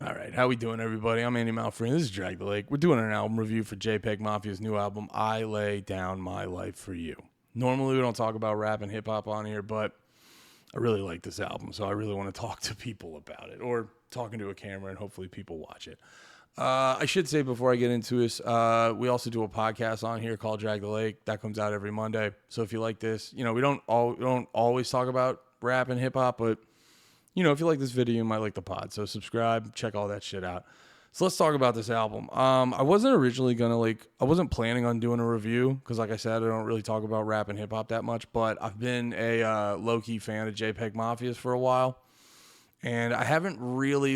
All right, how we doing, everybody? I'm Andy Malfreen. This is Drag the Lake. We're doing an album review for Jpegmafia's new album, I Lay Down My Life for You. Normally, we don't talk about rap and hip-hop on here, but I really like this album, so I really want to talk to people about it, or talking to a camera, and hopefully people watch it. I should say before I get into this, we also do a podcast on here called Drag the Lake. That comes out every Monday. So if you like this, we don't always talk about rap and hip-hop, but if you like this video, you might like the pod. So subscribe, check all that shit out. So let's talk about this album. I wasn't originally I wasn't planning on doing a review because, like I said, I don't really talk about rap and hip hop that much. But I've been a low key fan of Jpegmafia's for a while, and I haven't really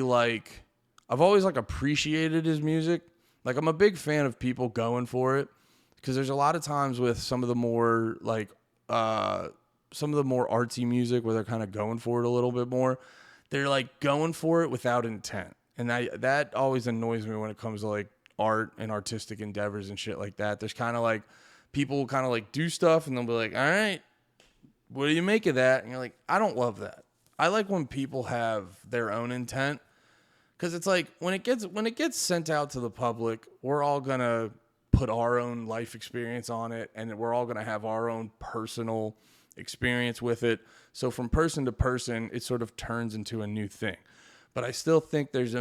I've always appreciated his music. I'm a big fan of people going for it because there's a lot of times with some of the more artsy music where they're kind of going for it a little bit more. They're going for it without intent. And that always annoys me when it comes to art and artistic endeavors and shit like that. There's kind of people kind of do stuff and they'll be like, all right, what do you make of that? And you're like, I don't love that. I like when people have their own intent, because it's when it gets sent out to the public, we're all going to put our own life experience on it, and we're all going to have our own personal experience with it. So from person to person, it sort of turns into a new thing. But I still think there's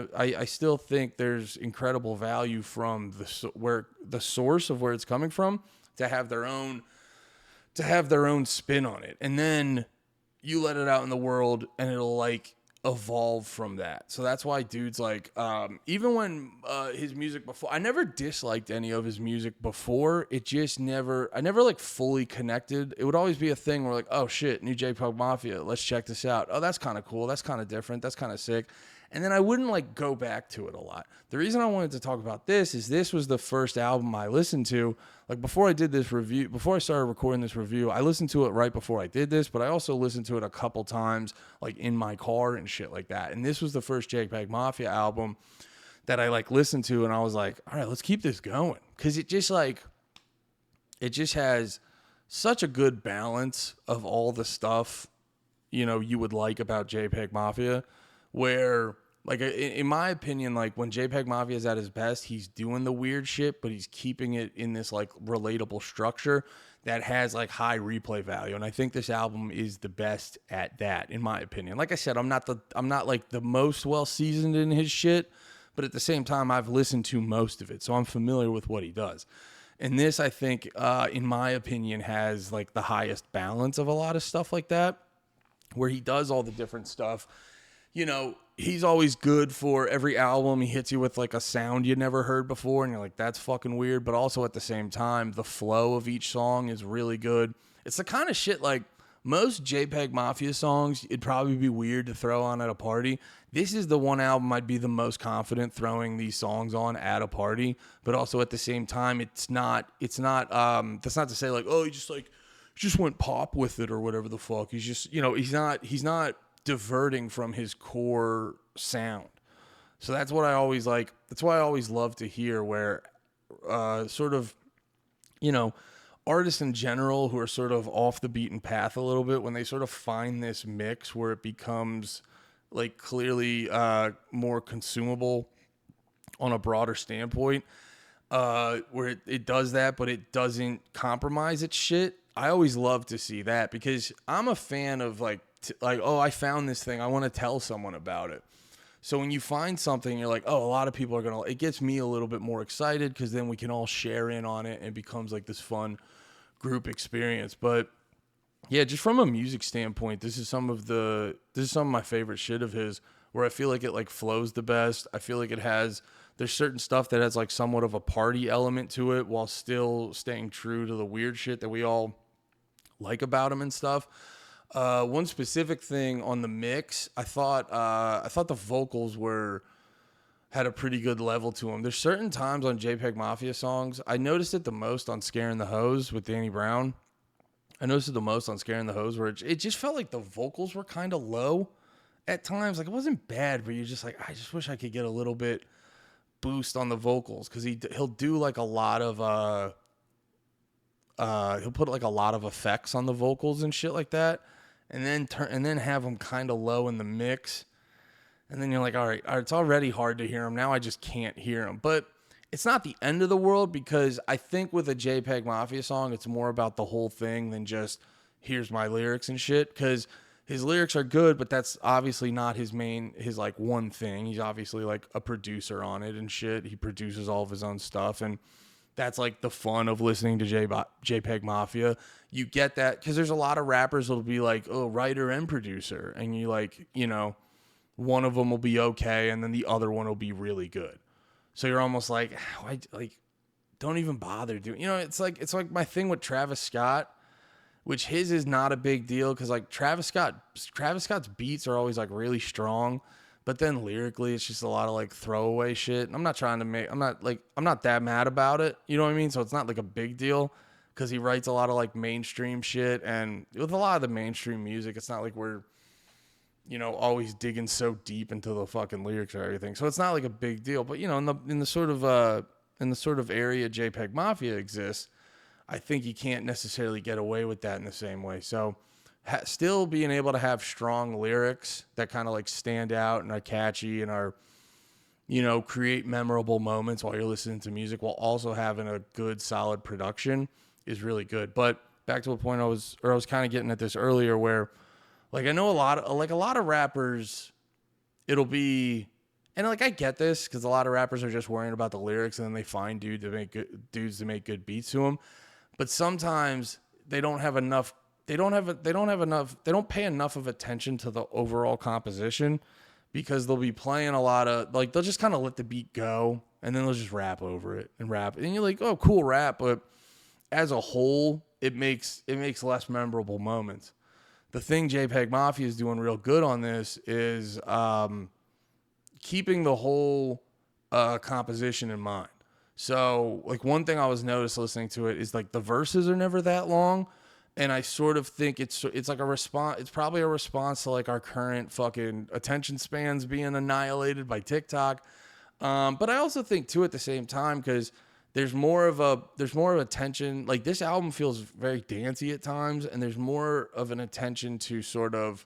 incredible value from the source of where it's coming from to have their own spin on it, and then you let it out in the world, and it'll evolve from that. So that's why dudes even when his music before, I never disliked any of his music before. I never fully connected. It would always be a thing where oh shit, new Jpegmafia, let's check this out. Oh, that's kind of cool. That's kind of different. That's kind of sick. And then I wouldn't go back to it a lot. The reason I wanted to talk about this is this was the first album I listened to. Before I did this review, before I started recording this review, I listened to it right before I did this, but I also listened to it a couple times, in my car and shit like that. And this was the first Jpegmafia album that I listened to, and I was like, all right, let's keep this going. Cause it just has such a good balance of all the stuff, you would like about Jpegmafia, where in my opinion, when Jpegmafia is at his best, he's doing the weird shit, but he's keeping it in this relatable structure that has high replay value. And I think this album is the best at that, in my opinion. Like I said, I'm not the most well seasoned in his shit, but at the same time, I've listened to most of it, so I'm familiar with what he does. And this, I think, in my opinion, has the highest balance of a lot of stuff like that, where he does all the different stuff. He's always good for every album. He hits you with a sound you never heard before, and you're like, that's fucking weird. But also at the same time, the flow of each song is really good. It's the kind of shit most Jpegmafia songs, it'd probably be weird to throw on at a party. This is the one album I'd be the most confident throwing these songs on at a party. But also at the same time, that's not to say oh, he just went pop with it or whatever the fuck. He's just, he's not diverting from his core sound. So that's what I always like. That's why I always love to hear where artists in general who are sort of off the beaten path a little bit, when they sort of find this mix where it becomes clearly more consumable on a broader standpoint, where it does that, but it doesn't compromise its shit. I always love to see that, because I'm a fan of oh, I found this thing, I want to tell someone about it. So when you find something, you're like, oh, a lot of people are going to, it gets me a little bit more excited, because then we can all share in on it and it becomes this fun group experience. But yeah, just from a music standpoint, this is some of my favorite shit of his, where I feel like it flows the best. I feel like there's certain stuff that has somewhat of a party element to it while still staying true to the weird shit that we all like about him and stuff. One specific thing on the mix, I thought the vocals had a pretty good level to them. There's certain times on Jpegmafia songs, I noticed it the most on Scaring the Hose with Danny Brown. I noticed it the most on Scaring the Hose, where it just felt like the vocals were kind of low at times. It wasn't bad, but you're just I just wish I could get a little bit boost on the vocals, because he'll do a lot of he'll put a lot of effects on the vocals and shit like that, and then have them kind of low in the mix. And then you're like, all right, it's already hard to hear them. Now I just can't hear them. But it's not the end of the world, because I think with a Jpegmafia song, it's more about the whole thing than just here's my lyrics and shit. Because his lyrics are good, but that's obviously not his like one thing. He's obviously like a producer on it and shit. He produces all of his own stuff. And that's like the fun of listening to Jpegmafia. You get that because there's a lot of rappers that'll be like, oh, writer and producer. And you like, one of them will be okay, and then the other one will be really good. So you're almost like, don't even bother doing. It's like my thing with Travis Scott, which his is not a big deal because like Travis Scott's beats are always like really strong, but then lyrically it's just a lot of like throwaway shit. And I'm not that mad about it. You know what I mean? So it's not like a big deal because he writes a lot of like mainstream shit, and with a lot of the mainstream music, it's not like we're always digging so deep into the fucking lyrics or everything. So it's not like a big deal. But in the sort of area Jpegmafia exists, I think you can't necessarily get away with that in the same way. So still being able to have strong lyrics that kind of like stand out and are catchy and are, create memorable moments while you're listening to music, while also having a good solid production is really good. But back to a point I was kind of getting at this earlier, where like I know a lot of rappers, it'll be, and like I get this because a lot of rappers are just worrying about the lyrics, and then they find dudes to make good beats to them. But sometimes they don't have enough. They don't pay enough of attention to the overall composition, because they'll be playing a lot of like, they'll just kind of let the beat go and then they'll just rap over it and rap. And you're like, oh, cool rap, but as a whole, it makes less memorable moments. The thing Jpegmafia is doing real good on this is keeping the whole composition in mind. So, like, one thing I was noticed listening to it is like the verses are never that long, and I sort of think it's like a response. It's probably a response to like our current fucking attention spans being annihilated by TikTok. But I also think too at the same time, because there's more of attention. Like, this album feels very dancey at times, and there's more of an attention to sort of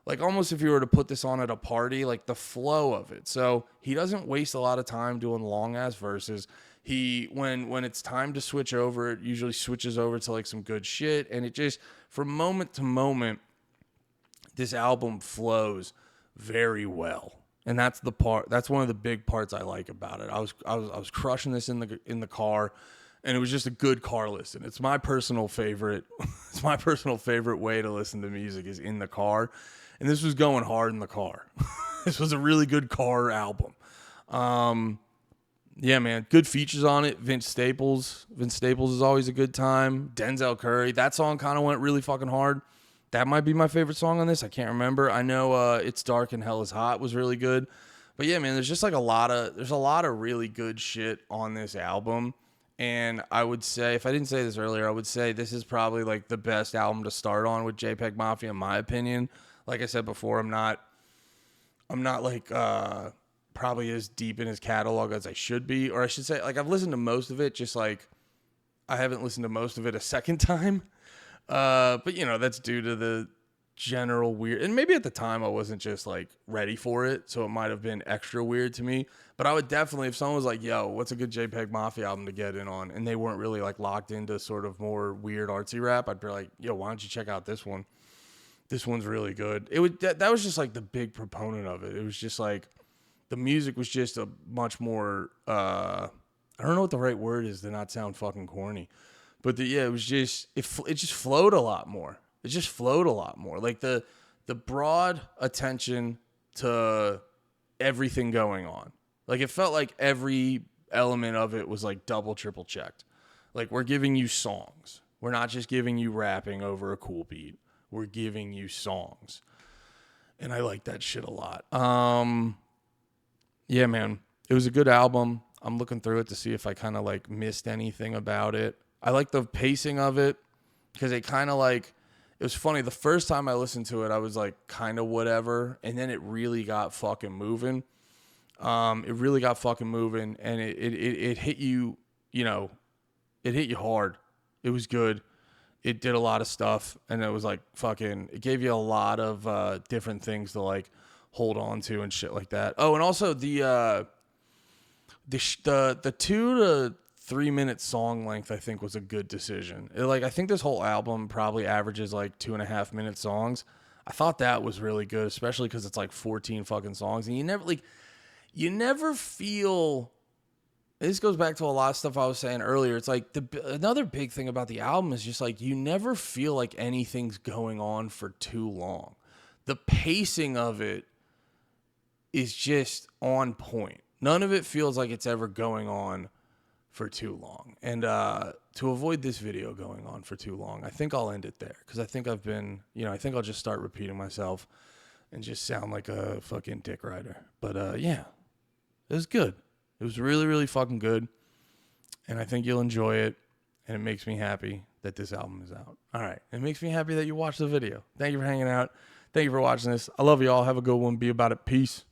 like almost if you were to put this on at a party, like the flow of it. So he doesn't waste a lot of time doing long ass verses. When it's time to switch over, it usually switches over to like some good shit, and it just, from moment to moment, this album flows very well. And that's one of the big parts I like about it. I was crushing this in the car, and it was just a good car listen. It's my personal favorite. It's my personal favorite way to listen to music is in the car. And this was going hard in the car. This was a really good car album. Yeah, man, good features on it. Vince Staples is always a good time. Denzel Curry, that song kind of went really fucking hard. That might be my favorite song on this. I can't remember. I know It's Dark and Hell is Hot was really good. But yeah, man, there's just like a lot of really good shit on this album. And I would say, if I didn't say this earlier, I would say this is probably like the best album to start on with Jpegmafia, in my opinion. Like I said before, I'm not like probably as deep in his catalog as I should be. Or I should say, like, I've listened to most of it, just like I haven't listened to most of it a second time. But that's due to the general weird, and maybe at the time I wasn't just like ready for it, so it might have been extra weird to me. But I would definitely, if someone was like, yo, what's a good Jpegmafia album to get in on, and they weren't really like locked into sort of more weird artsy rap, I'd be like, yo, why don't you check out this one? This one's really good. That was just like the big proponent of it. It was just like the music was just a much more I don't know what the right word is to not sound fucking corny. But it was just, it just flowed a lot more. It just flowed a lot more. Like the broad attention to everything going on. Like, it felt like every element of it was like double, triple checked. Like, we're giving you songs. We're not just giving you rapping over a cool beat. We're giving you songs. And I like that shit a lot. Yeah, man. It was a good album. I'm looking through it to see if I kind of like missed anything about it. I like the pacing of it because it kind of like, it was funny. The first time I listened to it, I was like kind of whatever. And then it really got fucking moving. And it hit you, it hit you hard. It was good. It did a lot of stuff, and it was like fucking, it gave you a lot of different things to like hold on to and shit like that. Oh, and also the 2 to 3 minute song length I think was a good decision. Like I think this whole album probably averages like 2.5 minute songs. I thought that was really good, especially because it's like 14 fucking songs, and you never feel. This goes back to a lot of stuff I was saying earlier. It's like another big thing about the album is just like you never feel like anything's going on for too long. The pacing of it is just on point. None of it feels like it's ever going on for too long. And to avoid this video going on for too long, I think I'll end it there because I think I think I'll just start repeating myself and just sound like a fucking dick rider. But yeah, it was good. It was really, really fucking good. And I think you'll enjoy it. And it makes me happy that this album is out. All right. It makes me happy that you watched the video. Thank you for hanging out. Thank you for watching this. I love you all. Have a good one. Be about it. Peace.